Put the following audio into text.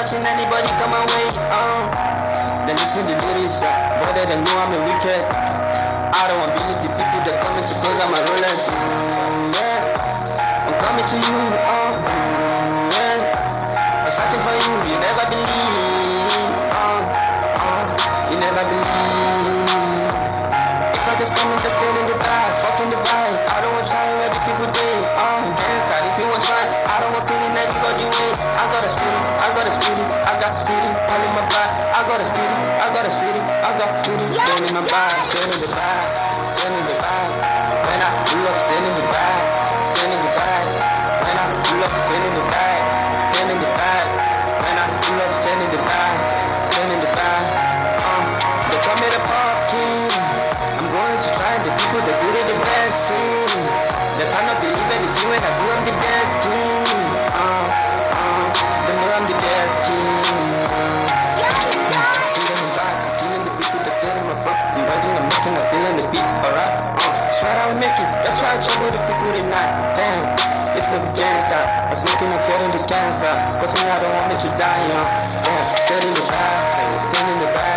watching anybody come my way. Then listen to lyrics, but they don't know I'm a wicked. I don't want to believe the people that coming to cause I'm a roller. Yeah, I'm coming to you. Yeah, I'm searching for you. You never believe. You never believe. If I just come and just stand in the back, fucking the vibe. I don't want to try where the people day. Gangsta, if you want to try, I don't want killing anybody way. I got a spirit, I got a spirit, I got a spirit, all in my back. I got a spirit, I got a spirit, I got a spirit, stand in my back, stand in the back, stand in the back. When I pull up, stand in the back, stand in the back. When I pull up, stand in the back, stand in the back. When I pull up, stand in the back, stand in the back. They call me the pop king. I'm going to try the people that do it the best thing. They cannot believe anything when I do I'm the best king. They know I'm the best king. See them back, killing the people that stay in my front. I'm riding, I'm making, I'm feeling the beat, alright? Swear I will make it, let's try to trouble the people tonight. Damn, it's the gangsta. I'm smoking and feeling the cancer. Cause me, I don't want me to die, Damn, stand in the back, stand in the back.